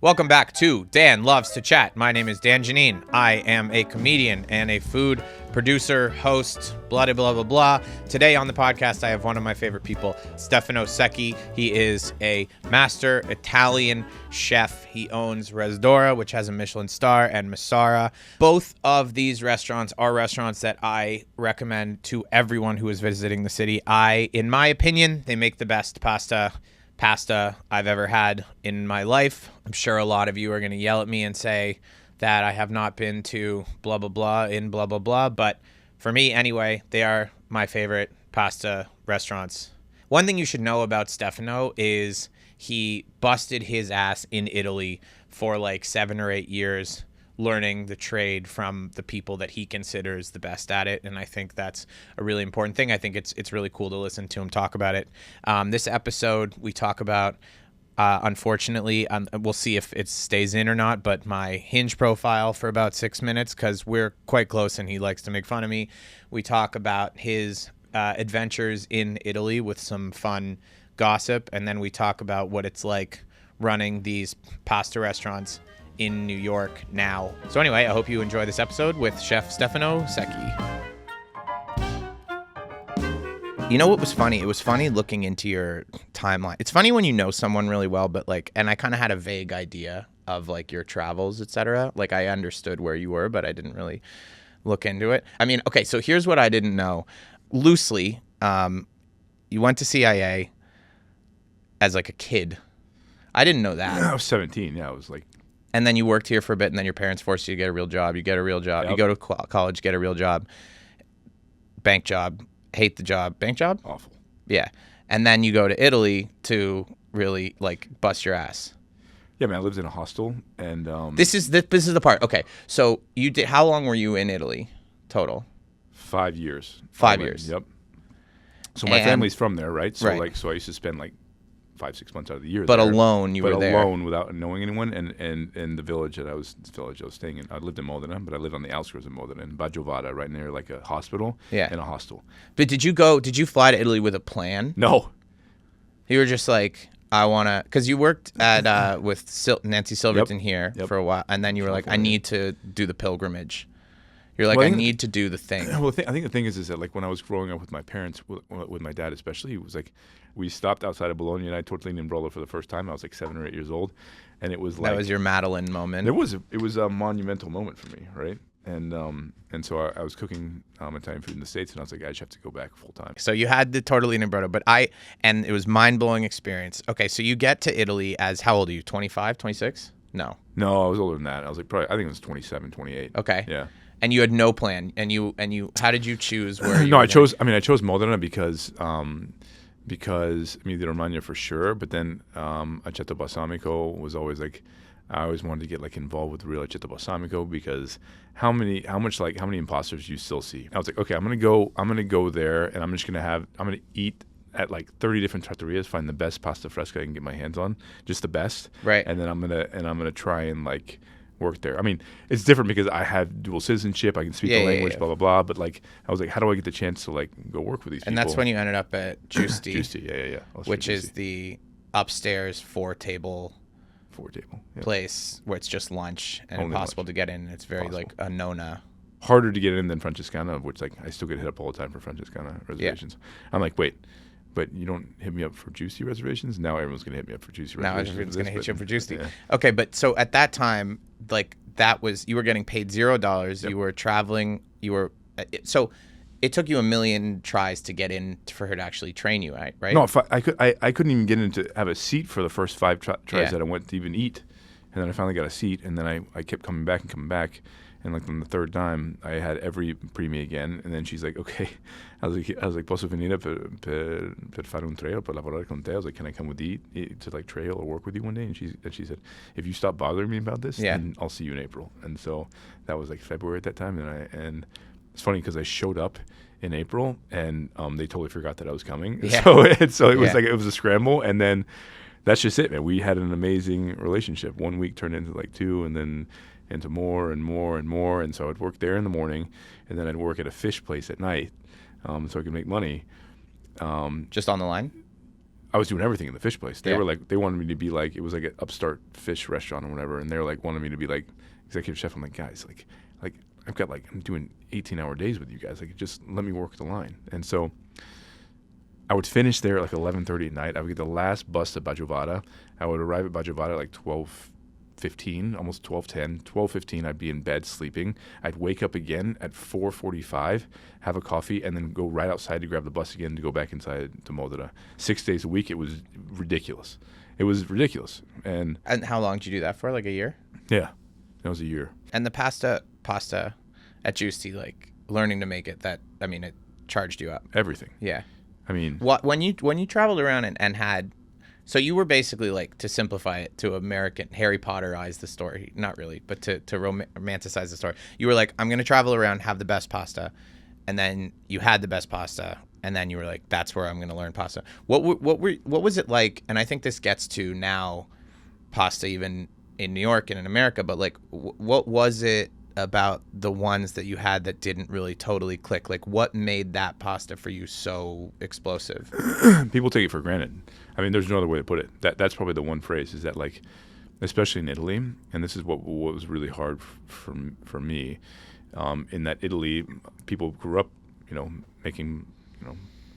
Welcome back to Dan Loves to Chat. My name is Dan Janine. I am a comedian and a food producer, host, blah, blah, blah, blah, blah. Today on the podcast, I have one of my favorite people, Stefano Secchi. He is a master Italian chef. He owns Rezdora, which has a Michelin star, and Massara. Both of these restaurants are restaurants that I recommend to everyone who is visiting the city. In my opinion, they make the best pasta I've ever had in my life. I'm sure a lot of you are going to yell at me and say that I have not been to blah, blah, blah in blah, blah, blah. But for me, anyway, they are my favorite pasta restaurants. One thing you should know about Stefano is he busted his ass in Italy for like 7 or 8 years, learning the trade from the people that he considers the best at it. And I think that's a really important thing. I think it's really cool to listen to him talk about it. This episode, we talk about, unfortunately, we'll see if it stays in or not, but my Hinge profile for about 6 minutes, because we're quite close and he likes to make fun of me. We talk about his adventures in Italy with some fun gossip. And then we talk about what it's like running these pasta restaurants in New York now. So anyway, I hope you enjoy this episode with Chef Stefano Secchi. You know what was funny? It was funny looking into your timeline. It's funny when you know someone really well, but like, and I kind of had a vague idea of like your travels, etc. Like I understood where you were, but I didn't really look into it. I mean, okay, so here's what I didn't know. Loosely, you went to CIA as like a kid. I didn't know that. I was 17. Yeah, I was like. And then you worked here for a bit, and then your parents forced you to get a real job. You get a real job. Yep. You go to college, get a real job. Bank job. Hate the job. Bank job? Awful. Yeah. And then you go to Italy to really, like, bust your ass. Yeah, man, I lived in a hostel, and... This is the part. Okay, so you did. How long were you in Italy total? 5 years. 5 years. Yep. So my family's from there, right? So right. So I used to spend, 5-6 months out of the year but there. Alone you were there. But alone without knowing anyone, and the village that I was staying in. I lived in Modena, but I lived on the outskirts of Modena in Baggiovada, right near like a hospital. Yeah. And a hostel. But did you fly to Italy with a plan? No. You were just like, I want to, because you worked at with Nancy Silverton here for a while, and then you were like, I need to do the pilgrimage. You're like, I need to do the thing. Well, I think the thing is that like when I was growing up with my parents, with my dad especially, he was like, we stopped outside of Bologna and I tortellini and brodo for the first time. I was like 7 or 8 years old, and it was like that was your Madeline moment. It was a monumental moment for me, right? And so I was cooking Italian food in the States, and I was like, I just have to go back full time. So you had the tortellini and brodo, and it was mind-blowing experience. Okay, so you get to Italy as, how old are you? 25, 26? No, I was older than that. I was like I think it was 27, 28. Okay. Yeah. And you had no plan, and you how did you choose where you No, I chose Modena because the Romagna for sure, but then aceto balsamico was always like, I always wanted to get like involved with real aceto balsamico, because how many imposters do you still see? I was like, okay, I'm gonna go there, and I'm gonna eat at like 30 different trattorias, find the best pasta fresca I can get my hands on, just the best, right? And then I'm gonna try and like work there. I mean, it's different because I have dual citizenship. I can speak the language, blah, blah, blah. But, like, I was like, how do I get the chance to, like, go work with these people? And that's when you ended up at Giusti. Giusti, yeah. Which is the upstairs four-table place where it's just lunch and only impossible lunch. To get in. It's very, like, a nona. Harder to get in than Francescana, of which, like, I still get hit up all the time for Francescana reservations. Yeah. I'm like, wait. But you don't hit me up for Giusti reservations? Now everyone's going to hit me up for Giusti reservations. Now everyone's going to hit you up for Giusti. Yeah. Okay, but so at that time, like, you were getting paid $0. Yep. You were traveling. So it took you a million tries to get in for her to actually train you, right? No, I couldn't even get in to have a seat for the first 5 tries that I went to even eat. And then I finally got a seat, and then I kept coming back. And like on the third time, I had every premi again. And then she's like, okay. I was like, posso venire per fare un trail, per lavorare con te? I was like, can I come with you to like trail or work with you one day? And she said, if you stop bothering me about this, then I'll see you in April. And so that was like February at that time. And it's funny because I showed up in April, and they totally forgot that I was coming. Yeah. So it was like, it was a scramble. And then that's just it, man. We had an amazing relationship. 1 week turned into like 2, and then into more and more and more. And so I'd work there in the morning, and then I'd work at a fish place at night, so I could make money. Just on the line? I was doing everything in the fish place. They Yeah. were like, they wanted me to be like, it was like an upstart fish restaurant or whatever, and they were like wanted me to be like executive chef. I'm like, guys, like I've got like, I'm doing 18-hour days with you guys. Like, just let me work the line. And so I would finish there at like 11:30 at night. I would get the last bus to Bajovada. I would arrive at Bajovada at like 12:15, almost 12:10. 12:15, I'd be in bed sleeping. I'd wake up again at 4:45, have a coffee, and then go right outside to grab the bus again to go back inside to Modena. 6 days a week. It was ridiculous. It was ridiculous. And how long did you do that for? Like a year? yeah, that was a year. And the pasta at Giusti, like learning to make it, it charged you up. Everything. Yeah. I mean, When you traveled around and had, so you were basically like, to simplify it to American, Harry Potterize the story, not really, but to romanticize the story. You were like, I'm going to travel around, have the best pasta. And then you had the best pasta. And then you were like, that's where I'm going to learn pasta. What was it like? And I think this gets to now pasta even in New York and in America, but like, what was it about the ones that you had that didn't really totally click? Like, what made that pasta for you so explosive? people take it for granted. I mean, there's no other way to put it. That's probably the one phrase, is that like, especially in Italy, and this is what was really hard for me, in that Italy, people grew up, making,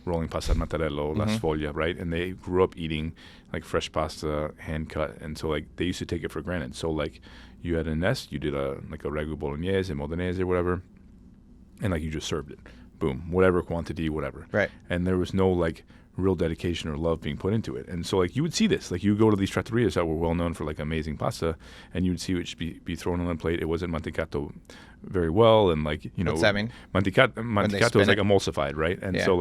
rolling pasta al matarello, la sfoglia, right? And they grew up eating like fresh pasta, hand cut, and so like they used to take it for granted. So like, you had a nest, you did a ragu bolognese, modenese, or whatever, and like you just served it, boom, whatever quantity, whatever. Right. And there was no like real dedication or love being put into it. And so like you would see this, like you go to these trattorias that were well known for like amazing pasta, and you would see it just be thrown on a plate. It wasn't mantecato very well, and like What's that mean? Mantecato is like emulsified, right? And Yeah. so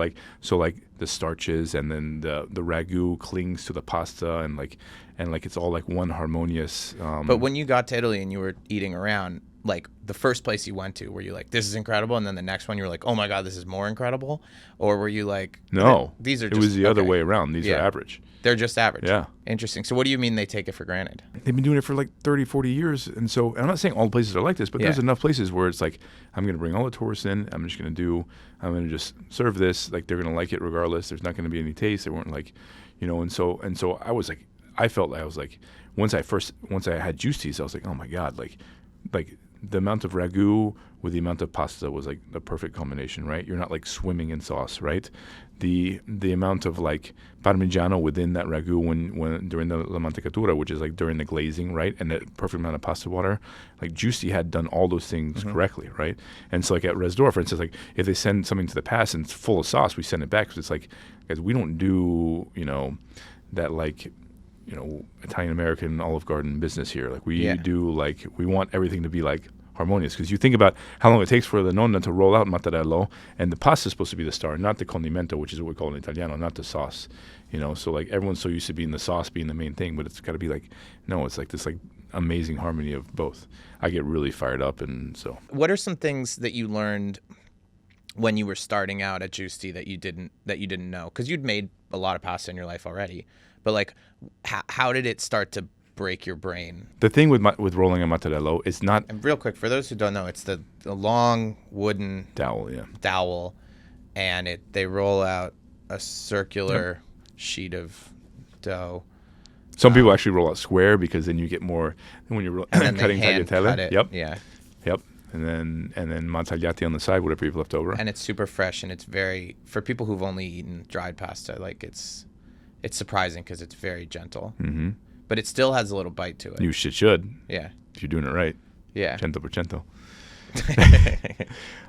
like the starches, and then the ragu clings to the pasta, and like it's all like one harmonious. But when you got to Italy and you were eating around, like the first place you went to, were you like, this is incredible? And then the next one you were like, oh my God, this is more incredible? Or were you like, no, these are it just, was the other okay. way around. These are Yeah. average. They're just average. Yeah. Interesting. So what do you mean they take it for granted? They've been doing it for like 30, 40 years. And so, and I'm not saying all places are like this, but there's Yeah. enough places where it's like, I'm going to bring all the tourists in. I'm going to just serve this. Like, they're going to like it regardless. There's not going to be any taste. They weren't like, and so I was like, I felt like I was like, once I had Giusti's, I was like, oh my God, like the amount of ragu with the amount of pasta was like the perfect combination, right? You're not like swimming in sauce, right? The amount of like parmigiano within that ragu when during the la mantecatura, which is like during the glazing, right? And the perfect amount of pasta water, like Giusti had done all those things correctly, right? And so like at Rezdora, for instance, like if they send something to the pass and it's full of sauce, we send it back, because it's like, guys, we don't do that like Italian American Olive Garden business here. Like we do, like we want everything to be like harmonious, because you think about how long it takes for the nonna to roll out matarello, and the pasta is supposed to be the star, not the condimento, which is what we call in Italiano, not the sauce. So like everyone's so used to being the sauce being the main thing, but it's got to be like, no, it's like this like amazing harmony of both. I get really fired up, and so. What are some things that you learned when you were starting out at Giusti that you didn't know? Because you'd made a lot of pasta in your life already, but like, how did it start to break your brain? The thing with rolling a matarello is not. And real quick, for those who don't know, it's the long wooden dowel, dowel, and they roll out a circular sheet of dough. Some people actually roll out square, because then you get more. And when you're and then cutting they hand cut it. Yep. Yeah. Yep. And then mantagliati on the side, whatever you've left over. And it's super fresh, and it's very, for people who've only eaten dried pasta, like it's surprising because it's very gentle. Mm-hmm. But it still has a little bite to it. You should. Yeah. If you're doing it right. Yeah. 100%. All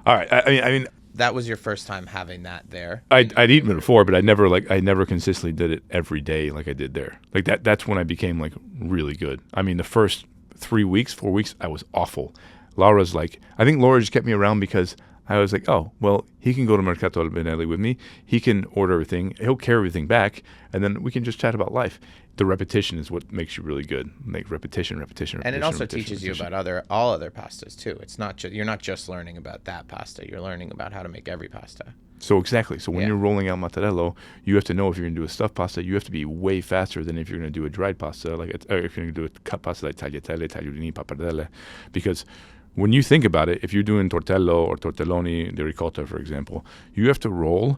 right. I mean, that was your first time having that there. I'd eaten it before, but I never consistently did it every day like I did there. Like that's when I became like really good. I mean, the first 4 weeks, I was awful. Laura's like, I think Laura just kept me around because I was like, oh, well, he can go to Mercato al Benelli with me. He can order everything. He'll carry everything back, and then we can just chat about life. The repetition is what makes you really good. Like repetition. And it also teaches you about all other pastas too. It's not you're not just learning about that pasta. You're learning about how to make every pasta. So exactly. So when you're rolling out matarello, you have to know if you're going to do a stuffed pasta, you have to be way faster than if you're going to do a dried pasta, or if you're going to do a cut pasta like tagliatelle, tagliolini, pappardelle, because when you think about it, if you're doing tortello or tortelloni di ricotta, for example, you have to roll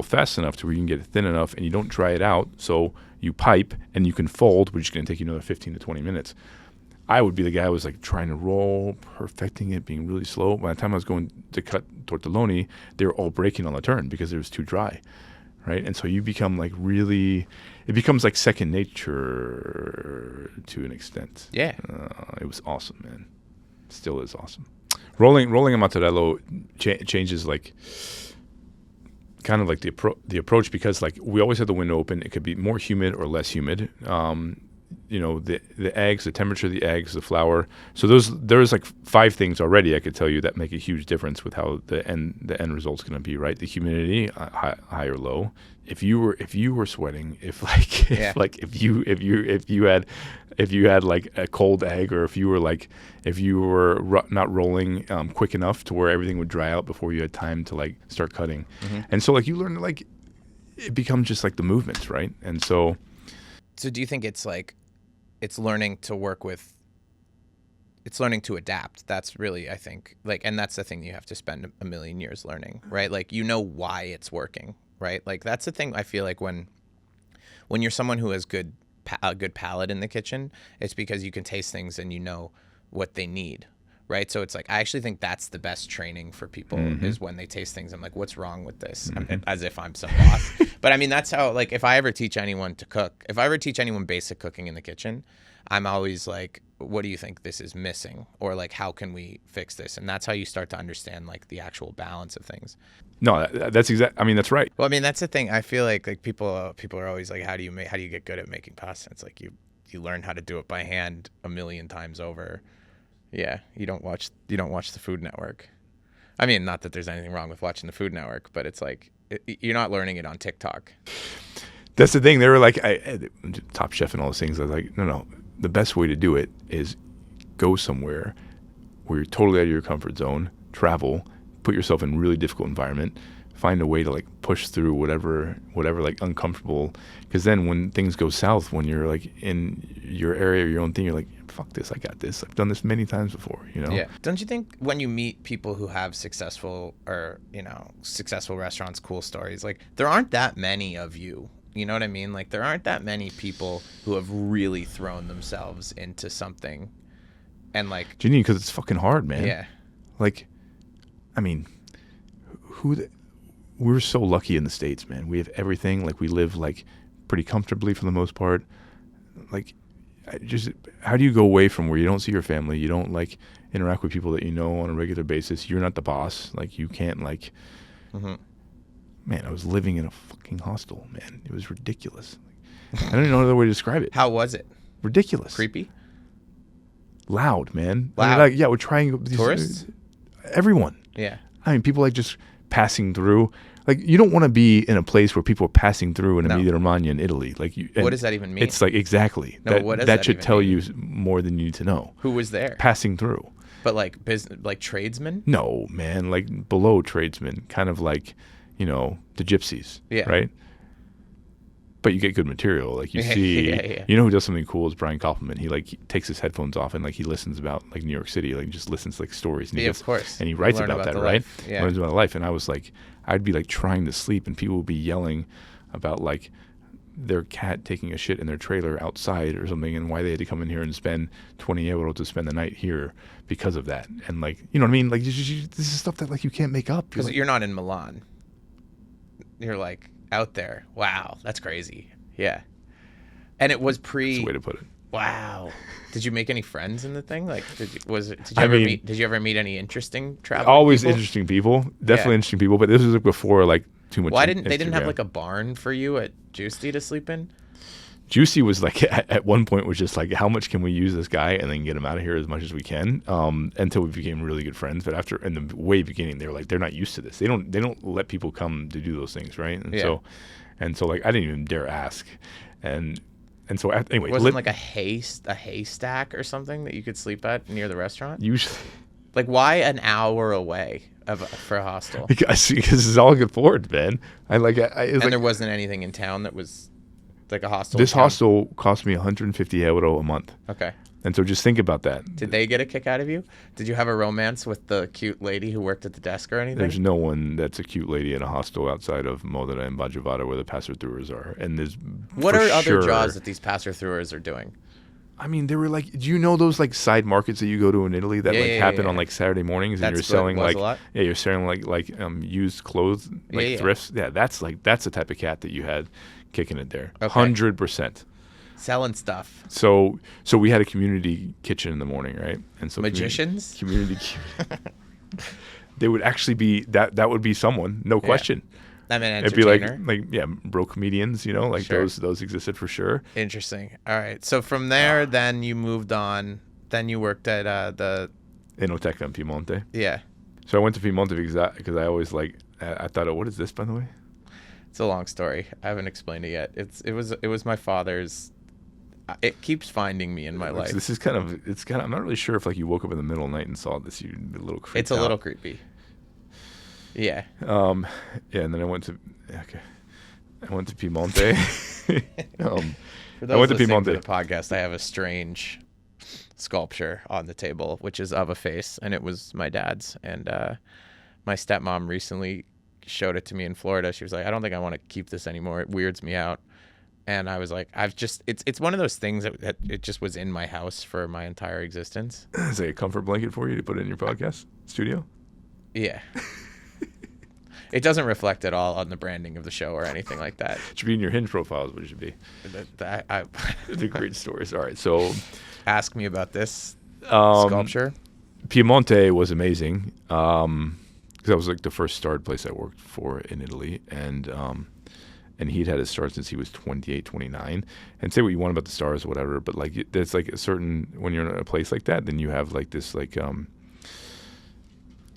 fast enough to where you can get it thin enough and you don't dry it out. So you pipe and you can fold, which is going to take you another 15 to 20 minutes. I would be the guy who was like trying to roll, perfecting it, being really slow. By the time I was going to cut tortelloni, they were all breaking on the turn because it was too dry, right? And so you become like really, it becomes like second nature to an extent. Yeah. It was awesome, man. Still is awesome. Rolling a matarello changes like kind of like the approach, because like we always have the window open. It could be more humid or less humid. The eggs, the temperature of the eggs, the flour. So there's like 5 things already I could tell you that make a huge difference with how the end result's going to be, right? The humidity, high or low. If you were sweating, if you had like a cold egg, or if you were not rolling quick enough to where everything would dry out before you had time to like start cutting. Mm-hmm. And so like you learn to like, it becomes just like the movements, right? And so do you think it's like, it's learning to work with, it's learning to adapt? That's really, I think, like, and that's the thing you have to spend a million years learning, right? Like, you know why it's working, right? Like, that's the thing I feel like when you're someone who has a good palate in the kitchen, it's because you can taste things and you know what they need, right? So it's like, I actually think that's the best training for people, mm-hmm. is when they taste things. I'm like, what's wrong with this? Mm-hmm. As if I'm some boss. But I mean, that's how, like, if I ever teach anyone to cook, if I ever teach anyone basic cooking in the kitchen, I'm always like, what do you think this is missing? Or like, how can we fix this? And that's how you start to understand like the actual balance of things. No, that's I mean, that's right. Well, I mean, that's the thing. I feel like people are always like, how do you get good at making pasta? It's like you learn how to do it by hand a million times over. Yeah, you don't watch the Food Network. I mean, not that there's anything wrong with watching the Food Network, but it's like you're not learning it on TikTok. That's the thing. They were like, Top Chef and all those things. I was like, no. The best way to do it is go somewhere where you're totally out of your comfort zone, travel, put yourself in a really difficult environment, find a way to like push through whatever like uncomfortable. Because then when things go south, when you're like in your area or your own thing, you're like, fuck this, I got this. I've done this many times before, you know? Yeah. Don't you think when you meet people who have successful restaurants, cool stories, like there aren't that many of you? You know what I mean? Like there aren't that many people who have really thrown themselves into something, and like, Janine, because it's fucking hard, man. Yeah. Like, I mean, we're so lucky in the States, man. We have everything. Like we live like pretty comfortably for the most part. Like, how do you go away from where you don't see your family? You don't like interact with people that you know on a regular basis. You're not the boss. Like you can't like. Mm-hmm. Man, I was living in a fucking hostel, man. It was ridiculous. I don't even know another way to describe it. How was it? Ridiculous. Creepy? Loud, man. Loud? I mean, like, yeah, we're trying. Tourists? Everyone. Yeah. I mean, people like just passing through. Like, you don't want to be in a place where people are passing through in Emilia Romagna in Italy. Like, what does that even mean? It's like, exactly. No, what does that should even tell mean? you more than you need to know. Who was there? Passing through. But like business, like tradesmen? No, man. Like below tradesmen. Kind of like, you know, the gypsies, right? But you get good material. Like you see, you know who does something cool is Brian Koppelman. He takes his headphones off and like he listens about like New York City, like just listens to like stories. And of course. And he writes about that, right? Yeah. Learns about life. And I was like, I'd be like trying to sleep and people would be yelling about like their cat taking a shit in their trailer outside or something, and why they had to come in here and spend 20 euros to spend the night here because of that. And like, you know what I mean? Like this is stuff that like you can't make up. Because you're not in Milan. You're like out there. Wow, that's crazy. Yeah. And it was That's the way to put it. Wow. Did you make any friends in the thing? Like, did you ever meet any interesting travel? Always people? Interesting people. Definitely interesting people. But this was like before like too much. Why didn't they have like a barn for you at Giusti to sleep in? Juicy was like at one point was just like, how much can we use this guy and then get him out of here as much as we can, until we became really good friends. But after in the way beginning, they were like, they're not used to this. They don't let people come to do those things, right? And so like I didn't even dare ask, and so anyway, wasn't like a haystack or something that you could sleep at near the restaurant? Usually, like why an hour away for a hostel? Because it's all I could afford, man. And there wasn't anything in town that was. like a hostel? This in town? hostel cost me 150 euro a month. Okay. And so just think about that. Did they get a kick out of you? Did you have a romance with the cute lady who worked at the desk or anything? There's no one that's a cute lady in a hostel outside of Modena and Bajavata where the pass-throughers are. And there's What are other jobs that these pass-throughers are doing? I mean, they were like, do you know those like side markets that you go to in Italy that happen on like Saturday mornings, and you're selling you're selling like used clothes, like thrifts. Yeah, that's the type of cat that you had kicking it there. 100%. Selling stuff. So we had a community kitchen in the morning, right? And so magicians, community they would actually be that would be someone, no question. I'm an entertainer. It'd be like bro comedians, those existed for sure. Interesting. All right. So from there, then you moved on. Then you worked at the Enoteca in Piedmont. Yeah. So I went to Piedmont because I always I thought, what is this, by the way? It's a long story. I haven't explained it yet. It was my father's. It keeps finding me in my life. This is kind of I'm not really sure if you woke up in the middle of the night and saw this, you'd be a little creepy. It's a little creepy. Yeah. And then I went to Piedmont. For those listening to the podcast, I have a strange sculpture on the table, which is of a face, and it was my dad's. And my stepmom recently showed it to me in Florida. She was like, "I don't think I want to keep this anymore. It weirds me out." And I was like, it's one of those things that it just was in my house for my entire existence. Is it a comfort blanket for you to put in your podcast studio? Yeah. It doesn't reflect at all on the branding of the show or anything like that. It should be in your Hinge profile is what it should be. They're great stories. All right, so ask me about this sculpture. Piemonte was amazing because that was like the first starred place I worked for in Italy, and he'd had his start since he was 28, 29. And say what you want about the stars or whatever, but there's like a certain, when you're in a place like that, then you have like this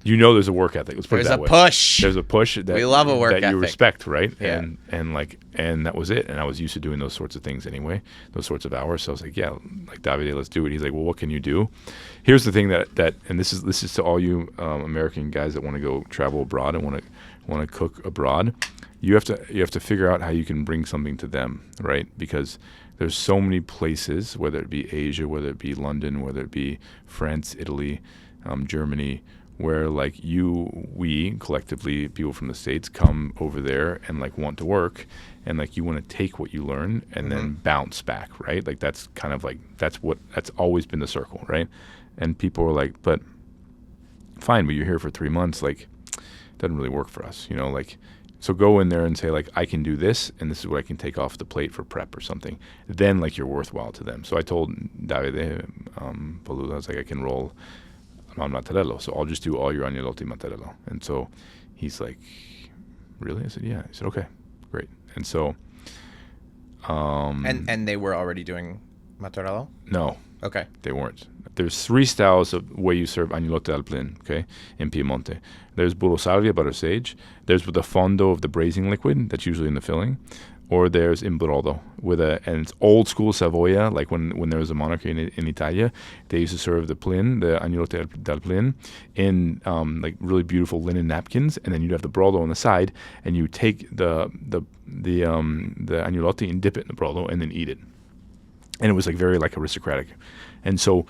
there's a work ethic. Let's put it that way. There's a push that we love a work ethic. You respect, right? Yeah. And that was it. And I was used to doing those sorts of things anyway, those sorts of hours. So I was like, yeah, like Davide, let's do it. He's like, well, what can you do? Here's the thing that and this is to all you American guys that want to go travel abroad and want to cook abroad. You have to figure out how you can bring something to them, right? Because there's so many places, whether it be Asia, whether it be London, whether it be France, Italy, Germany, where we collectively, people from the States, come over there and want to work, and you want to take what you learn and then bounce back, right? That's kind of that's always been the circle, right? And people are like, but fine, but you're here for 3 months, it doesn't really work for us, So go in there and say, I can do this, and this is what I can take off the plate for prep or something. Then, you're worthwhile to them. So I told Davide Paluda, I was like, I can roll matarello, so I'll just do all your agnolotti matarello. And so he's like, really? I said, yeah. He said, okay, great. And so... And they were already doing matarello? No. Okay. They weren't. There's 3 styles of way you serve agnolotti al plin, okay, in Piemonte. There's burro salvia, butter sage. There's with the fondo of the braising liquid that's usually in the filling. Or there's imbrodo and it's old school Savoia, when there was a monarchy in Italia, they used to serve the plin, the agnolotti dal plin, in really beautiful linen napkins, and then you'd have the brodo on the side, and you take the agnolotti and dip it in the brodo and then eat it, and it was very aristocratic, and so.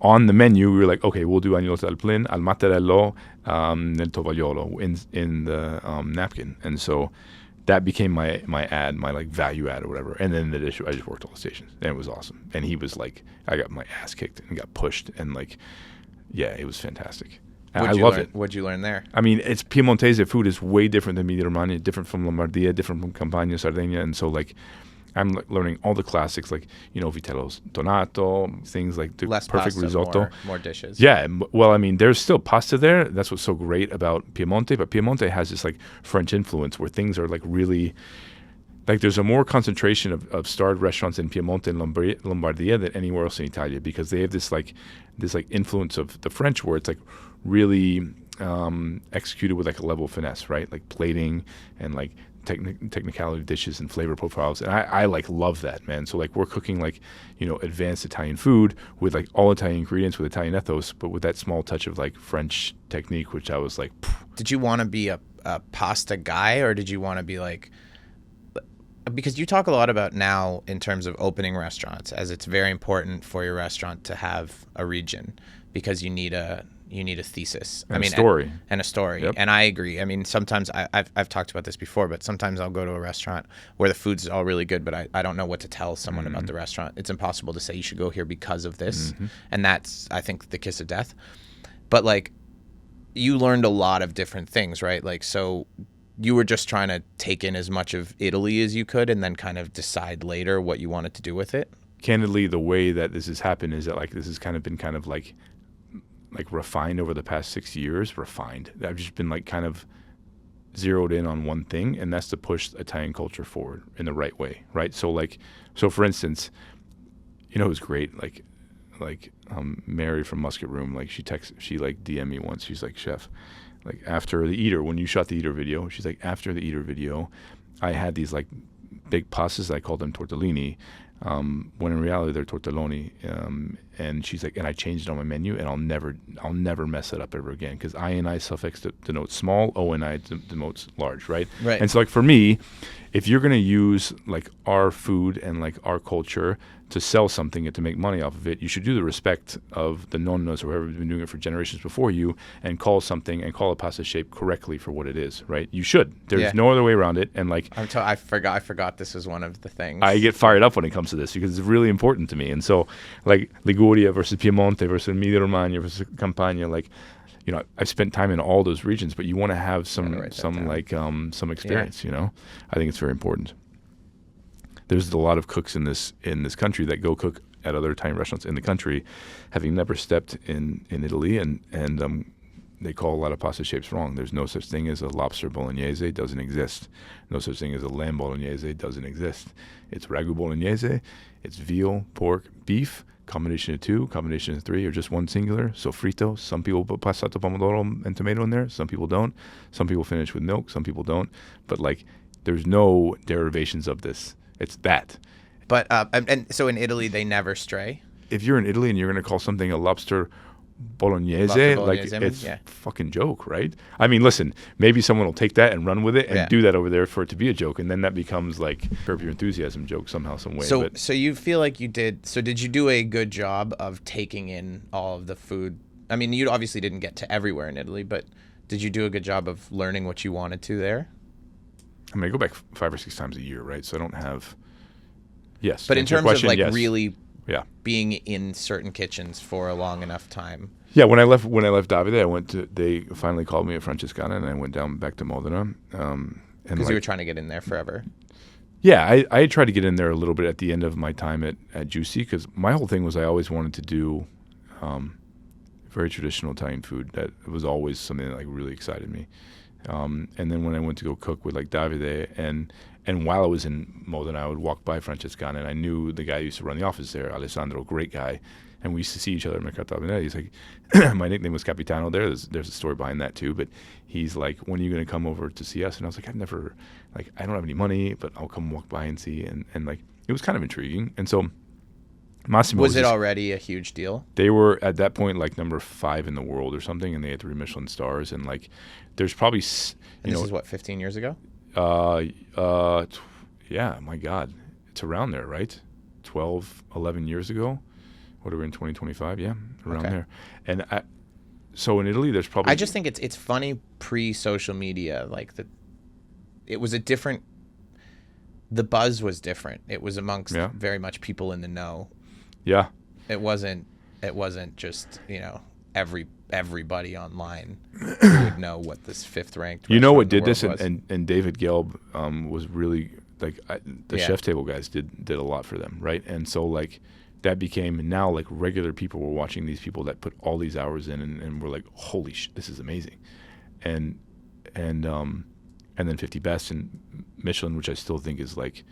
On the menu, we were like, okay, we'll do agnolotti al plin, al matarello, nel tovagliolo in the napkin, and so. That became my ad, my value add or whatever. And then the dish, I just worked all the stations, and it was awesome. And he was I got my ass kicked and got pushed, and it was fantastic. And I loved it. What'd you learn there? I mean, it's Piemontese food is way different than Emilia Romagna, different from Lombardia, different from Campania, Sardinia, and so I'm learning all the classics vitello donato, things the less perfect pasta, risotto. More dishes. Yeah, well, I mean, there's still pasta there. That's what's so great about Piemonte, but Piemonte has this French influence where things are really there's a more concentration of starred restaurants in Piemonte and Lombardia than anywhere else in Italia, because they have this influence of the French where it's really executed with a level of finesse, right? Plating and technicality of dishes and flavor profiles, and I love that, man. So we're cooking advanced Italian food with all Italian ingredients with Italian ethos, but with that small touch of French technique, which I was Phew. Did you want to be a pasta guy, or did you want to be because you talk a lot about now in terms of opening restaurants, as it's very important for your restaurant to have a region, because you need a thesis. And a story. And a story. Yep. And I agree. I mean, sometimes I've talked about this before, but sometimes I'll go to a restaurant where the food's all really good, but I don't know what to tell someone about the restaurant. It's impossible to say you should go here because of this. And that's, I think, the kiss of death. But like, you learned a lot of different things, right? Like, so you were just trying to take in as much of Italy as you could and then kind of decide later what you wanted to do with it? Candidly, the way that this has happened is that like this has kind of been kind of like refined over the past 6 years. Refined. I've just been like kind of zeroed in on one thing, and that's to push Italian culture forward in the right way, right? So for instance, you know who's great? Like Mary from Musket Room, like she like DM'd me once. She's like, Chef, like after the Eater, when you shot the Eater video, she's like, after the Eater video, I had these like big pastas, I called them tortellini, when in reality they're tortelloni. And she's like, and I changed it on my menu, and I'll never mess it up ever again, because I suffix denotes small, O-N-I denotes large, right? Right. And so like for me, if you're going to use like our food and like our culture to sell something and to make money off of it, you should do the respect of the nonnas or whoever's been doing it for generations before you, and call a pasta shape correctly for what it is, right? You should. There's no other way around it. And like I forgot this was one of the things. I get fired up when it comes to this because it's really important to me. And so like Liguria versus Piedmont versus Emilia Romagna versus Campania, like, you know, I've spent time in all those regions, but you want to have some experience, you know? I think it's very important. There's a lot of cooks in this country that go cook at other Italian restaurants in the country, having never stepped in Italy, and they call a lot of pasta shapes wrong. There's no such thing as a lobster bolognese, doesn't exist. No such thing as a lamb bolognese, doesn't exist. It's ragu bolognese, it's veal, pork, beef, combination of two, combination of three, or just one singular. Sofrito. Some people put passato pomodoro and tomato in there. Some people don't. Some people finish with milk. Some people don't. But like, there's no derivations of this. It's that. But and so in Italy they never stray. If you're in Italy and you're going to call something a lobster bolognese, like it's a fucking joke, right? I mean, listen, maybe someone will take that and run with it and do that over there for it to be a joke, and then that becomes like Curb Your Enthusiasm joke somehow, some way. So you feel like you did. So did you do a good job of taking in all of the food? I mean, you obviously didn't get to everywhere in Italy, but did you do a good job of learning what you wanted to there? I mean, I go back 5 or 6 times a year, right? So I don't have. Yes, but in terms of like really Yeah. being in certain kitchens for a long enough time. Yeah, when I left Davide, they finally called me at Francescana, and I went down back to Modena. Because you were trying to get in there forever. Yeah, I tried to get in there a little bit at the end of my time at Giusti, because my whole thing was I always wanted to do very traditional Italian food. That was always something that like really excited me. And then when I went to go cook with like Davide, and while I was in Modena, I would walk by Francescana, and I knew the guy who used to run the office there, Alessandro, great guy. And we used to see each other at Mercato Avenida. He's like, my nickname was Capitano there. There's a story behind that too. But he's like, when are you going to come over to see us? And I was like, I don't have any money, but I'll come walk by and see. And like, it was kind of intriguing. And so Massimo was it already a huge deal? They were at that point like number 5 in the world or something, and they had 3 Michelin stars. And like, there's probably, this is what, 15 years ago? Yeah, my God, it's around there, right? 12, 11 years ago. What are we in 2025? Yeah, around there. And so in Italy, there's probably. I just think it's funny pre-social media, like it was a different. The buzz was different. It was amongst very much people in the know. Yeah. It wasn't just everybody online who would know what this 5th ranked. You know what did this, and David Gelb was really like the chef table guys did a lot for them, right? And so like. That became now like regular people were watching these people that put all these hours in and were like, holy shit, this is amazing. And then 50 Best and Michelin, which I still think is like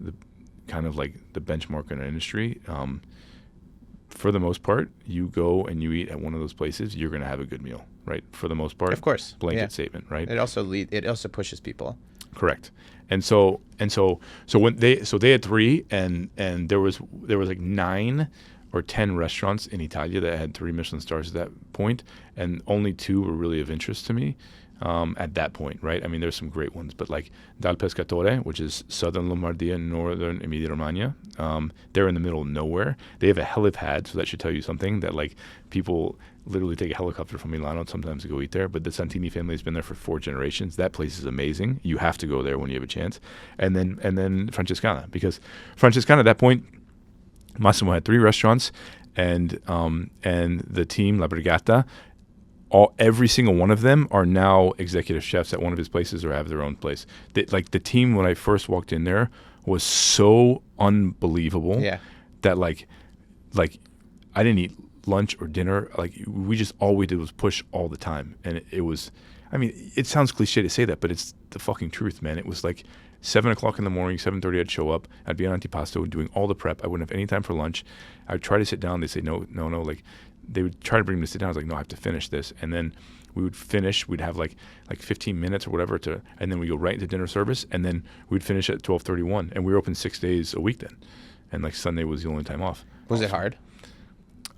the kind of like the benchmark in our industry. For the most part, you go and you eat at one of those places, you're going to have a good meal, right? For the most part. Of course. Blanket statement, right? It also pushes people. Correct. And so when they had 3, and there was like 9 or 10 restaurants in Italia that had 3 Michelin stars at that point, and only 2 were really of interest to me. at that point, right? I mean, there's some great ones, but like Dal Pescatore, which is southern Lombardia and northern Emilia-Romagna, they're in the middle of nowhere. They have a helipad, so that should tell you something, that like people literally take a helicopter from Milano sometimes to go eat there. But the Santini family has been there for 4 generations. That place is amazing. You have to go there when you have a chance. And then Francescana, because Francescana at that point, Massimo had 3 restaurants, and the team La Brigata, every single one of them are now executive chefs at one of his places or have their own place. Like the team when I first walked in there was so unbelievable that like I didn't eat lunch or dinner. Like we just, all we did was push all the time, and it was, I mean, it sounds cliche to say that, but it's the fucking truth, man. It was like 7 o'clock in the morning, 7:30 I'd show up. I'd be on Antipasto doing all the prep. I wouldn't have any time for lunch. I'd try to sit down. They'd say, no. Like they would try to bring me to sit down. I was like, no, I have to finish this. And then we would finish. We'd have like 15 minutes or whatever and then we go right into dinner service. And then we'd finish at 12:31. And we were open 6 days a week then. And like Sunday was the only time off. Was it hard?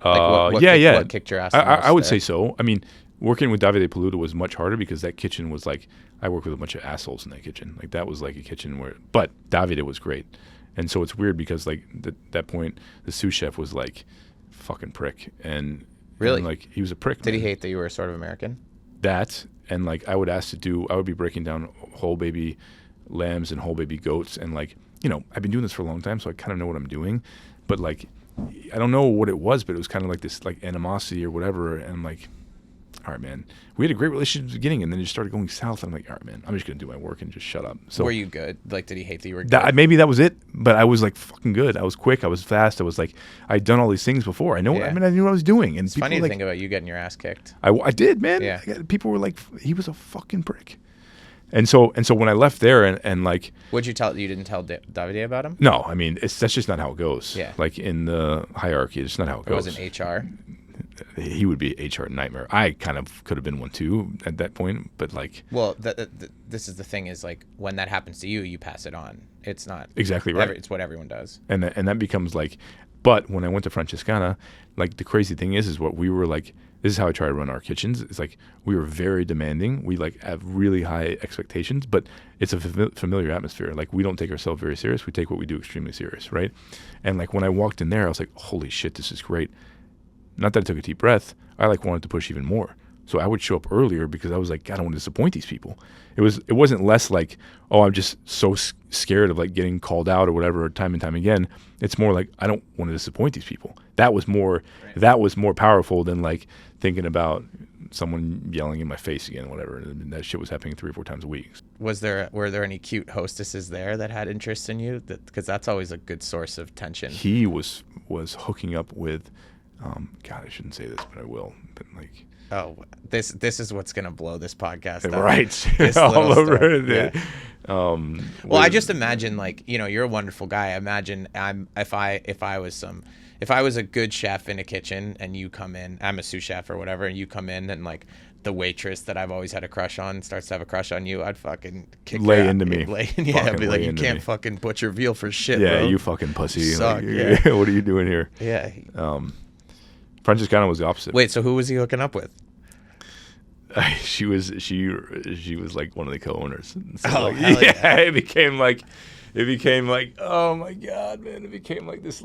What kicked your ass? I would say so. I mean, working with Davide Paluda was much harder because that kitchen was like, I worked with a bunch of assholes in that kitchen. Like that was like a kitchen but Davide was great. And so it's weird because like that point, the sous chef was like fucking prick. And really, and like he was a prick. Did he hate that you were sort of American? That, and like I would be breaking down whole baby lambs and whole baby goats. And like, you know, I've been doing this for a long time, so I kind of know what I'm doing. But like, I don't know what it was, but it was kind of like this like animosity or whatever. And I'm like, all right, man, we had a great relationship at the beginning, and then it just started going south. I'm like, all right, man, I'm just going to do my work and just shut up. So were you good? Like, did he hate that you were good? Maybe that was it, but I was like fucking good. I was quick. I was fast. I was like, I'd done all these things before. I knew what I was doing. And it's funny to think about you getting your ass kicked. I did, man. Yeah. People were like, he was a fucking prick. And so when I left there and like, would you didn't tell Davide about him? No, I mean, that's just not how it goes. Yeah. Like in the hierarchy, it's not how it goes. It wasn't HR. He would be an HR nightmare. I kind of could have been one too at that point, but like, well, this is the thing is like when that happens to you, you pass it on. It's not exactly right. It's what everyone does. And that becomes like, but when I went to Francescana, like the crazy thing is what we were like. This is how I try to run our kitchens. It's like we were very demanding. We like have really high expectations, but it's a familiar atmosphere. Like we don't take ourselves very serious. We take what we do extremely serious, right? And like when I walked in there, I was like, holy shit, this is great. Not that I took a deep breath. I like wanted to push even more. So I would show up earlier because I was like, God, I don't want to disappoint these people. It wasn't less like, oh, I'm just so scared of like getting called out or whatever time and time again. It's more like, I don't want to disappoint these people. That was more powerful than like thinking about someone yelling in my face again, whatever. And that shit was happening 3 or 4 times a week. Were there any cute hostesses there that had interest in you? Because that's always a good source of tension. He was hooking up with, God, I shouldn't say this, but I will. But like, oh, this is what's gonna blow this podcast up. Right? All over it. Yeah. Well, I just imagine like, you know, you're a wonderful guy. I imagine if I was a good chef in a kitchen and you come in, I'm a sous chef or whatever, and you come in and like the waitress that I've always had a crush on starts to have a crush on you, I'd fucking lay into me. I'd be like, you can't fucking butcher veal for shit, yeah, bro. you fucking pussy. You suck, like, yeah. What are you doing here? Yeah. Francescana was the opposite. Wait, so who was he hooking up with? She was like one of the co-owners. So oh, like, hell yeah. It became like, oh my God, man! It became like this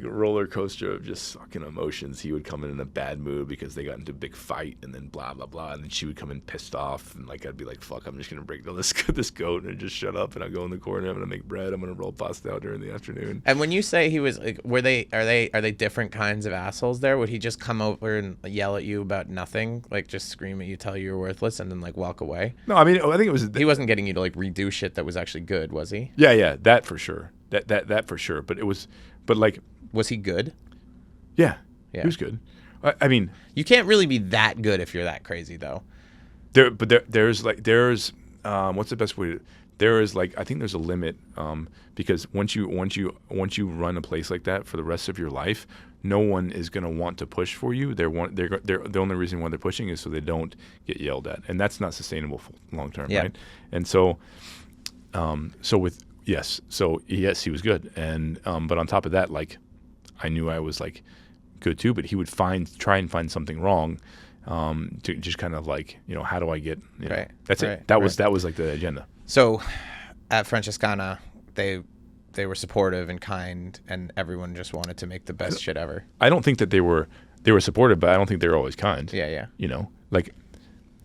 roller coaster of just fucking emotions. He would come in a bad mood because they got into a big fight, and then blah blah blah, and then she would come in pissed off, and like I'd be like, fuck, I'm just gonna break down this goat and just shut up, and I'll go in the corner, I'm gonna make bread, I'm gonna roll pasta out during the afternoon. And when you say he was like, are they different kinds of assholes there? Would he just come over and yell at you about nothing, like just scream at you, tell you you're worthless, and then like walk away? No, I mean, I think it was. He wasn't getting you to like redo shit that was actually good, was he? Yeah, that for sure. That for sure. But it was. But like, was he good? Yeah, he was good. I mean, you can't really be that good if you're that crazy, though. There's what's the best way to? There is like, I think there's a limit, because once you run a place like that for the rest of your life, no one is going to want to push for you. They're the only reason why they're pushing is so they don't get yelled at, and that's not sustainable for long term, right? And so, yes, he was good, and but on top of that, like, I knew I was like good too, but he would try and find something wrong, to just kind of like, how do I get, Right. That's Right. it. That was like the agenda. So at Francescana, they were supportive and kind, and everyone just wanted to make the best shit ever. I don't think that they were supportive, but I don't think they were always kind. Yeah.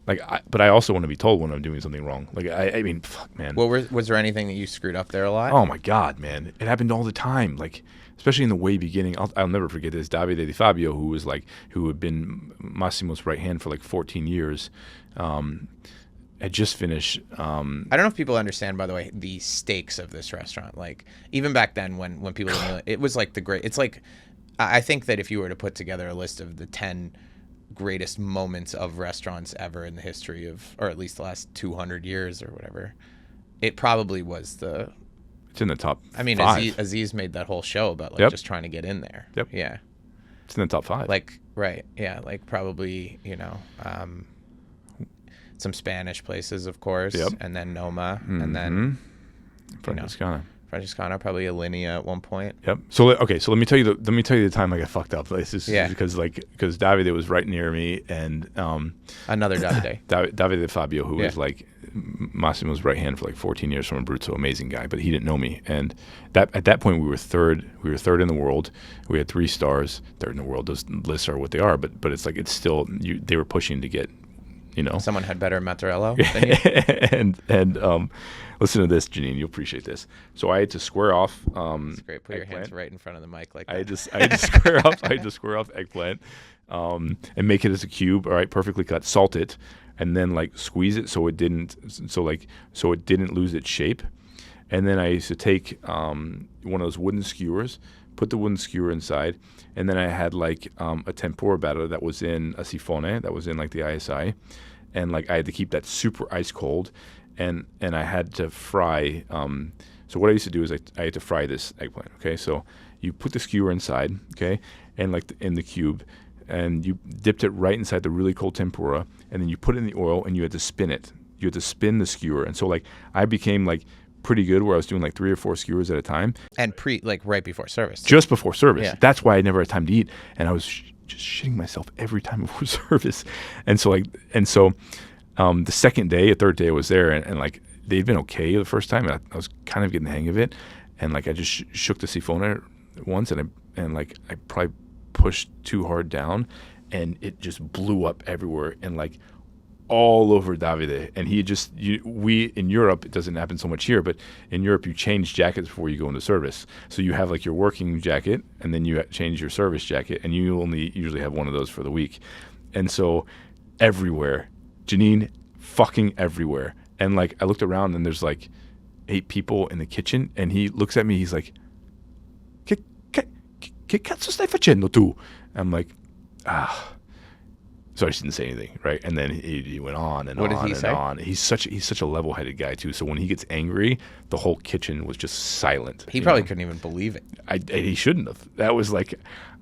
But I also want to be told when I'm doing something wrong. Like, I mean, fuck, man. Well, was there anything that you screwed up there a lot? Oh my God, man. It happened all the time. Like, especially in the way beginning. I'll never forget this. Davide Di Fabio, who had been Massimo's right hand for like 14 years, had just finished. I don't know if people understand, by the way, the stakes of this restaurant. Like, even back then when people were, it was like it's like, I think that if you were to put together a list of the 10 greatest moments of restaurants ever in the history of, or at least the last 200 years or whatever, it probably was It's in the top. I mean, 5. Aziz made that whole show about like just trying to get in there. Yep. Yeah. It's in the top 5. Like, right. Yeah. Like probably, some Spanish places, of course. Yep. And then Noma. And then Francescana. probably Alinea at one point. Yep. So let me tell you the time I got fucked up. This is because Davide was right near me, and Another Davide. Davide Fabio, who was like Massimo's right hand for like 14 years from Abruzzo, amazing guy, but he didn't know me. And at that point we were third in the world. We had 3 stars, third in the world. Those lists are what they are, but it's like it's still they were pushing to get. Someone had better matarello than you. and listen to this, Janine. You'll appreciate this. So I had to square off. That's great. Put your eggplant. hands right in front of the mic like that. I had to square off eggplant, and make it as a cube. All right, perfectly cut. Salt it, and then like squeeze it so it didn't lose its shape. And then I used to take one of those wooden skewers, put the wooden skewer inside, and then I had like a tempura batter that was in a sifone, that was in like the ISI, and like I had to keep that super ice cold, and I had to fry. So what I used to do is I had to fry this eggplant. Okay, so you put the skewer inside, okay, and like in the cube, and you dipped it right inside the really cold tempura, and then you put it in the oil, and you had to spin it. You had to spin the skewer, and so like I became like pretty good where I was doing like 3 or 4 skewers at a time. And right before service. Just before service. Yeah. That's why I never had time to eat. And I was just shitting myself every time before service. And so the second day, a third day I was there, and like they'd been okay the first time. And I was kind of getting the hang of it. And like I just shook the sifone once, and I probably pushed too hard down, and it just blew up everywhere. And like all over Davide, and we in Europe, it doesn't happen so much here, but in Europe you change jackets before you go into service. So you have like your working jacket, and then you change your service jacket, and you only usually have one of those for the week. And so everywhere, Janine, fucking everywhere. And like I looked around, and there's like 8 people in the kitchen, and he looks at me, he's like, che cazzo stai facendo tu? I'm like, So I just didn't say anything, right? And then he went on and what on did he and say? on. He's such a level-headed guy too. So when he gets angry, the whole kitchen was just silent. He probably couldn't even believe it. He shouldn't have. That was like,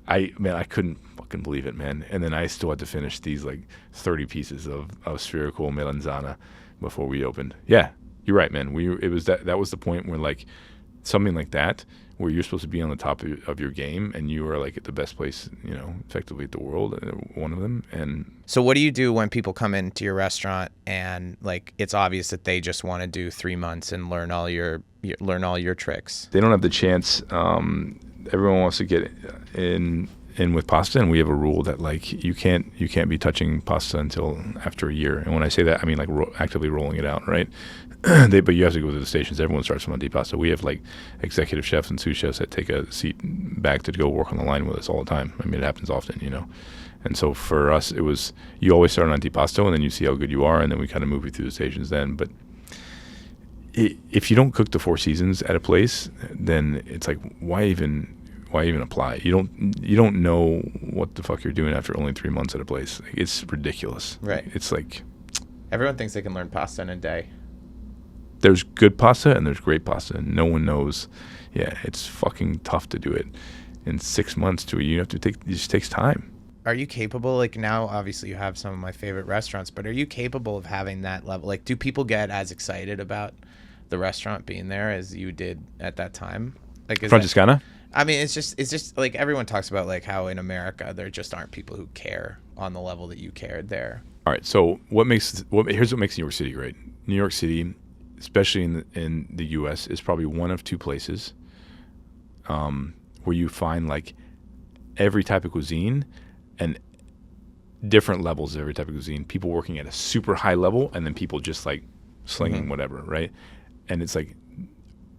I couldn't fucking believe it, man. And then I still had to finish these like 30 pieces of spherical melanzana before we opened. Yeah, you're right, man. That was the point where like something like that, where you're supposed to be on the top of your game, and you are like at the best place, effectively at the world, one of them. And so what do you do when people come into your restaurant and like it's obvious that they just want to do 3 months and learn all your tricks? They don't have the chance. Everyone wants to get in with pasta, and we have a rule that like you can't be touching pasta until after a year. And when I say that, I mean like actively rolling it out, right? But you have to go to the stations. Everyone starts from antipasta. We have like executive chefs and sous chefs that take a seat back to go work on the line with us all the time. I mean, it happens often, And so for us, it was you always start on antipasto, and then you see how good you are, and then we kind of move you through the stations then. But if you don't cook the 4 seasons at a place, then it's like why even apply? You don't know what the fuck you're doing after only 3 months at a place. Like, it's ridiculous. Right. It's like everyone thinks they can learn pasta in a day. There's good pasta and there's great pasta, and no one knows. Yeah, it's fucking tough to do it in 6 months to a year. It just takes time. Are you capable, like now obviously you have some of my favorite restaurants, but are you capable of having that level? Like, do people get as excited about the restaurant being there as you did at that time? Like, Francescana? I mean, it's just like everyone talks about like how in America there just aren't people who care on the level that you cared there. All right. So here's what makes New York City great. New York City, especially in the U.S., is probably one of two places where you find like every type of cuisine and different levels of every type of cuisine. People working at a super high level, and then people just like slinging whatever, right? And it's like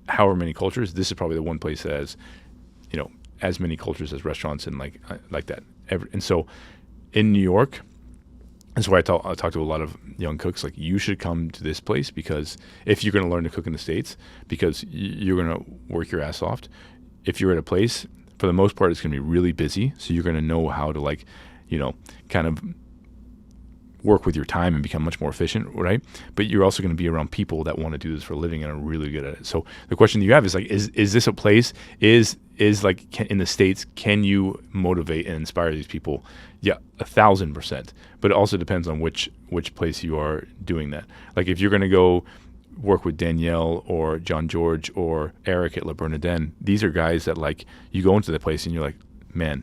however many cultures. This is probably the one place that has, as many cultures as restaurants and like that. And so in New York, that's why I talk to a lot of young cooks. Like, you should come to this place because if you're going to learn to cook in the States, because you're going to work your ass off. If you're at a place, for the most part, it's going to be really busy. So you're going to know how to kind of work with your time and become much more efficient, right? But you're also going to be around people that want to do this for a living and are really good at it. So the question that you have is like, is this a place? Is like in the States, can you motivate and inspire these people? Yeah, 1,000%. But it also depends on which place you are doing that. Like if you're going to go work with Danielle or John George or Eric at Le Bernardin, these are guys that like you go into the place and you're like, man,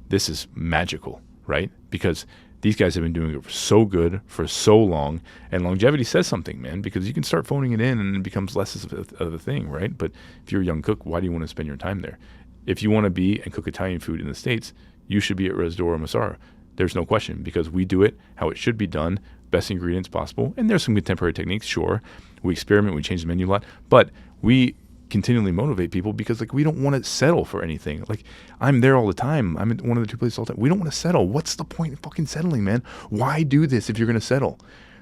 this is magical, right? Because these guys have been doing it so good for so long, and longevity says something, man, because you can start phoning it in and it becomes less of a thing, right? But if you're a young cook, why do you want to spend your time there? If you want to be and cook Italian food in the States, you should be at Rezdora and Massara. There's no question, because we do it how it should be done, best ingredients possible, and there's some contemporary techniques, sure. We experiment, we change the menu a lot, but we continually motivate people because like we don't want to settle for anything. Like I'm there all the time. I'm at one of the two places all the time. We don't want to settle. What's the point of fucking settling, man? Why do this if you're going to settle?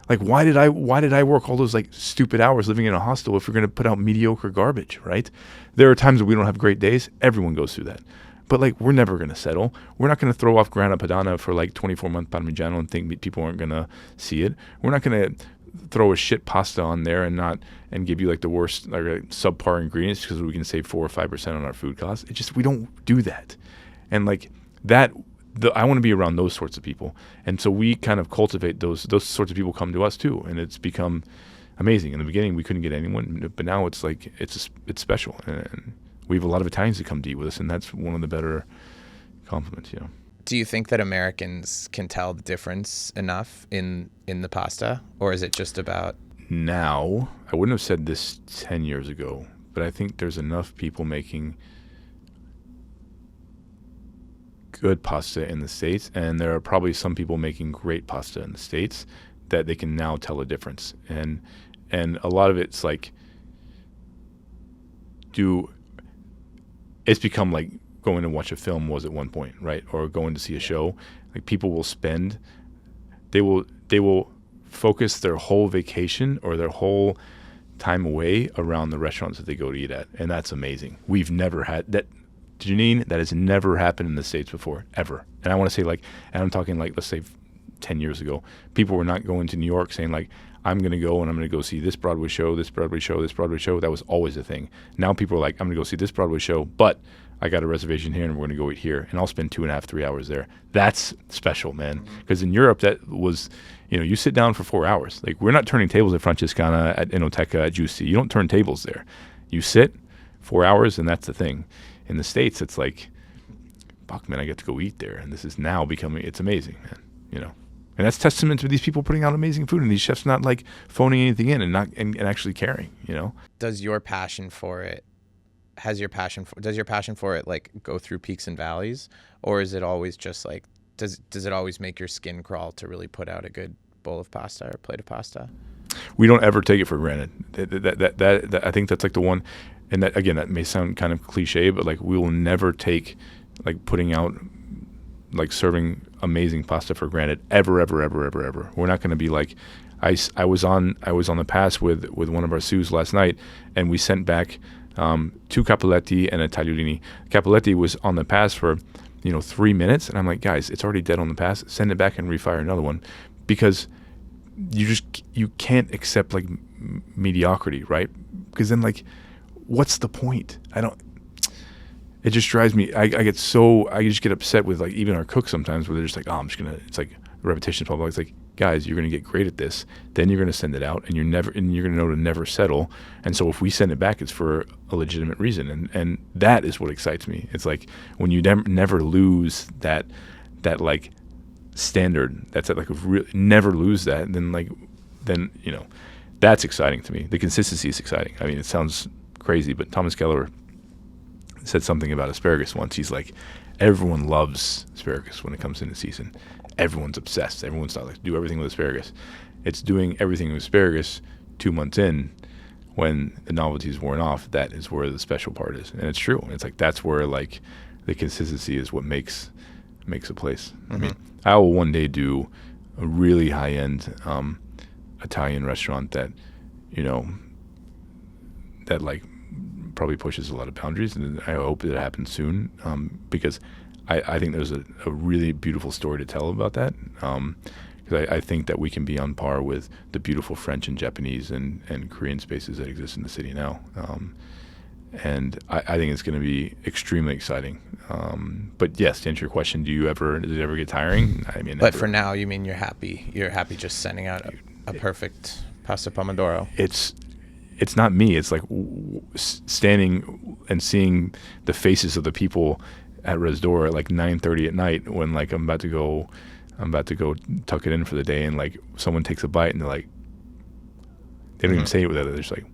Like why did I work all those like stupid hours living in a hostel if we're going to put out mediocre garbage, right? There are times that we don't have great days. Everyone goes through that. But like we're never going to settle. We're not going to throw off Grana Padano for like 24-month Parmigiano and think people aren't going to see it. We're not going to throw a shit pasta on there and give you like the worst like subpar ingredients because we can save 4 or 5% on our food costs. It's just we don't do that, and like that. I want to be around those sorts of people, and so we kind of cultivate those sorts of people come to us too, and it's become amazing. In the beginning, we couldn't get anyone, but now it's like it's special, and we have a lot of Italians that come to eat with us, and that's one of the better compliments, Do you think that Americans can tell the difference enough in the pasta, or is it just about now? I wouldn't have said this 10 years ago, but I think there's enough people making good pasta in the States, and there are probably some people making great pasta in the States that they can now tell a difference. And a lot of it's like it's become like going to watch a film was at one point, right? Or going to see a show. Like people will they will focus their whole vacation or their whole time away around the restaurants that they go to eat at. And that's amazing. We've never had that. Janine, that has never happened in the States before, ever. And I want to say like, and I'm talking like, let's say 10 years ago, people were not going to New York saying like, I'm going to go and I'm going to go see this Broadway show, this Broadway show, this Broadway show. That was always a thing. Now people are like, I'm going to go see this Broadway show, but I got a reservation here and we're going to go eat here. And I'll spend 2.5, 3 hours there. That's special, man. Because in Europe, that was, you sit down for 4 hours. Like we're not turning tables at Francescana, at Enoteca, at Giusti. You don't turn tables there. You sit 4 hours and that's the thing. In the States, it's like, fuck, man, I get to go eat there. And this is now becoming, it's amazing, man, And that's testament to these people putting out amazing food and these chefs not like phoning anything in and actually caring, Does your passion for it, does your passion for it like go through peaks and valleys? Or is it always just like, does it always make your skin crawl to really put out a good bowl of pasta or plate of pasta? We don't ever take it for granted. That I think that's like the one. And that, again, that may sound kind of cliche, but like we will never take like putting out, like serving amazing pasta for granted ever. We're not going to be like, I was on the pass with one of our sous last night, and we sent back 2 cappelletti and a tagliolini. Cappelletti was on the pass for 3 minutes, and I'm like, guys, it's already dead on the pass. Send it back and refire another one, because you can't accept like mediocrity, right? Because then like, what's the point? It just drives me. I just get upset with like even our cooks sometimes where they're just like, oh, it's like repetition is public. It's like, guys, you're going to get great at this. Then you're going to send it out, and you're going to know to never settle. And so if we send it back, it's for a legitimate reason. And that is what excites me. It's like when you never lose that like standard. That's like never lose that. Then that's exciting to me. The consistency is exciting. I mean, it sounds crazy, but Thomas Keller said something about asparagus once. He's like, everyone loves asparagus when it comes into season. Everyone's obsessed. Everyone's not like, do everything with asparagus. It's doing everything with asparagus 2 months in, when the novelty is worn off. That is where the special part is. And it's true. It's like, that's where like the consistency is what makes a place. Mm-hmm. I mean, I will one day do a really high-end Italian restaurant that, that like probably pushes a lot of boundaries, and I hope that it happens soon, because I think there's a really beautiful story to tell about that, because I think that we can be on par with the beautiful French and Japanese and Korean spaces that exist in the city now, and I think it's going to be extremely exciting. But yes, to answer your question, does it ever get tiring? I mean, but for now, you mean you're happy just sending out a perfect pasta pomodoro? It's not me. It's like standing and seeing the faces of the people at Rezdora at like 9:30 at night, when like I'm about to go tuck it in for the day, and like someone takes a bite and they're like, they don't even say it with it. They're just like,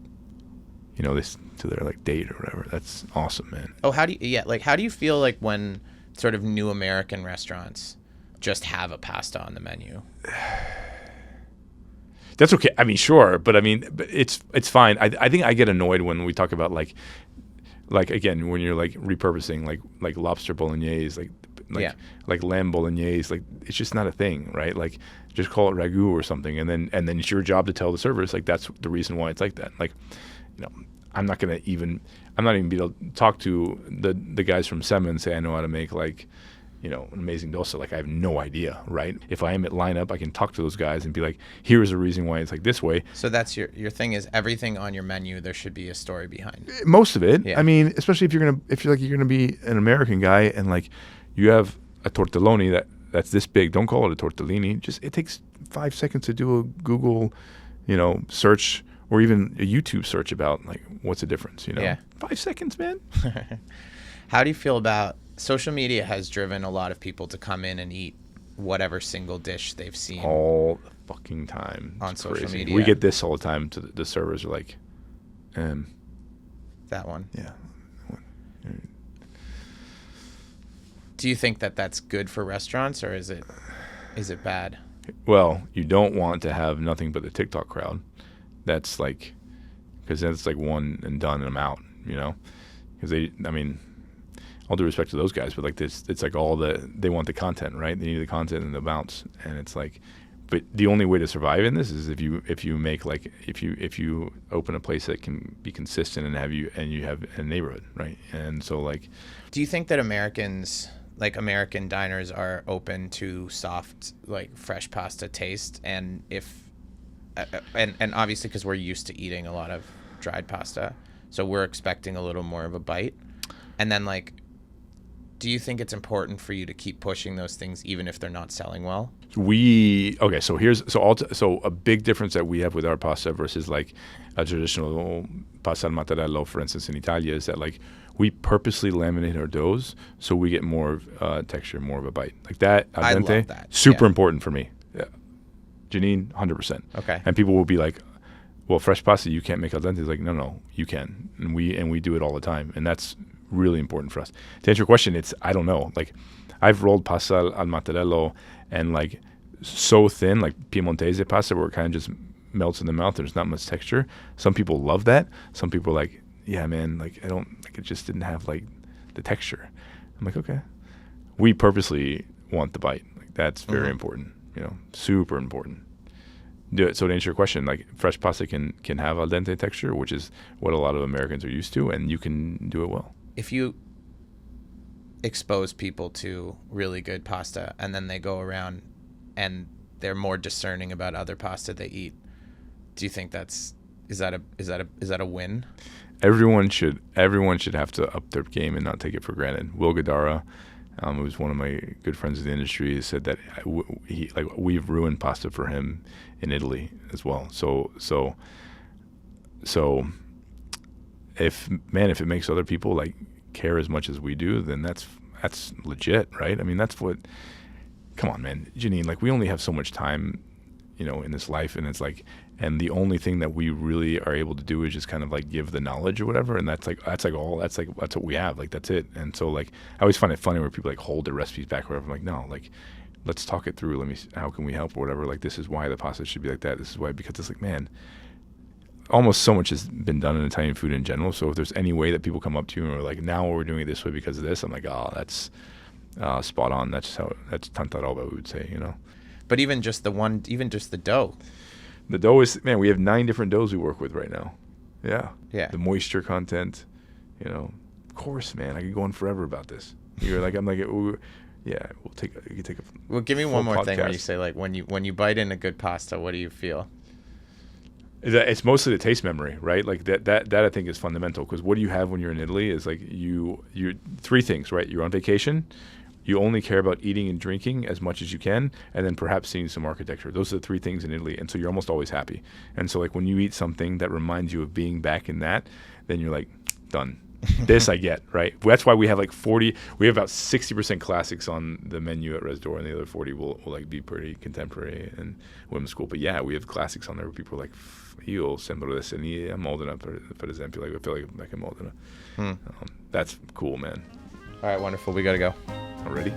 this to their like date or whatever. That's awesome, man. Oh, how do you feel like when sort of new American restaurants just have a pasta on the menu? That's okay. I mean, sure, but it's fine. I think I get annoyed when we talk about like again, when you're like repurposing like lobster bolognese, like lamb bolognese, like it's just not a thing, right? Like just call it ragu or something, and then it's your job to tell the servers like that's the reason why it's like that. Like, I'm not even be able to talk to the guys from Sema and say I know how to make like, an amazing dosa. Like I have no idea, right? If I am at lineup, I can talk to those guys and be like, here's a reason why it's like this way. So that's your thing is everything on your menu, there should be a story behind it. Most of it. Yeah. I mean, especially if you're gonna be an American guy and like you have a tortelloni that's this big. Don't call it a tortellini. It takes 5 seconds to do a Google, search or even a YouTube search about like what's the difference, Yeah. 5 seconds, man. How do you feel about social media has driven a lot of people to come in and eat whatever single dish they've seen all the fucking time on social media? We get this all the time. The servers are like, that one. Yeah. Do you think that that's good for restaurants, or is it bad? Well, you don't want to have nothing but the TikTok crowd. That's like, because then it's like one and done and I'm out, because all due respect to those guys, but like this, it's like they want the content, right? They need the content and the bounce, and it's like, but the only way to survive in this is if you make like if you open a place that can be consistent and you have a neighborhood, right? And so like, do you think that American diners are open to soft, like fresh pasta taste, and and obviously because we're used to eating a lot of dried pasta, so we're expecting a little more of a bite, and then like, do you think it's important for you to keep pushing those things even if they're not selling well? So a big difference that we have with our pasta versus like a traditional pasta al matarello, for instance, in Italia, is that like we purposely laminate our doughs so we get more texture, more of a bite. Like that al dente, I love that. Super important for me. Yeah. Janine, 100%. Okay. And people will be like, well, fresh pasta you can't make al dente. It's like, no, you can, and we do it all the time, and that's really important for us. To answer your question, I don't know. Like, I've rolled pasta al matarello and like so thin, like Piemontese pasta, where it kind of just melts in the mouth. There's not much texture. Some people love that. Some people are like, yeah, man, like I don't like it. Just didn't have like the texture. I'm like, okay. We purposely want the bite. Like that's very important. Super important. Do it. So to answer your question, like fresh pasta can have al dente texture, which is what a lot of Americans are used to, and you can do it well. If you expose people to really good pasta and then they go around and they're more discerning about other pasta they eat, do you think is that a win? Everyone should have to up their game and not take it for granted. Will Guidara, It was one of my good friends in the industry who said that we've ruined pasta for him in Italy as well. So if it makes other people like care as much as we do, then that's legit, right? I mean, that's what. Come on, man, Janine. Like, we only have so much time, in this life, and it's like, and the only thing that we really are able to do is just kind of like give the knowledge or whatever, and that's what we have. Like, that's it. And so, like, I always find it funny where people like hold their recipes back or whatever. I'm like, no, like, let's talk it through. How can we help or whatever? Like, this is why the pasta should be like that. This is why, because it's like, man, almost so much has been done in Italian food in general. So if there's any way that people come up to you and are like, now we're doing it this way because of this, I'm like, oh, that's spot on. That's tanta roba, we would say, But even just the dough. The dough is, man, we have 9 different doughs we work with right now. Yeah. Yeah. The moisture content, of course, man, I could go on forever about this. You're like, I'm like, yeah, you can take a Well, give me one more podcast. thing where you say, like, when you bite in a good pasta, what do you feel? It's mostly the taste memory, right? Like that I think is fundamental, because what do you have when you're in Italy is like you 3 things, right? You're on vacation. You only care about eating and drinking as much as you can, and then perhaps seeing some architecture. Those are the 3 things in Italy, and so you're almost always happy. And so, like, when you eat something that reminds you of being back in that, then you're like, done. This I get, right? That's why we have like 40. We have about 60% classics on the menu at Rezdora, and the other 40 will like be pretty contemporary and women's school. But yeah, we have classics on there where people are like, io sembro essere Modena, per esempio. Like, I feel like I'm back in Modena. That's cool, man. All right, wonderful. We got to go. Already?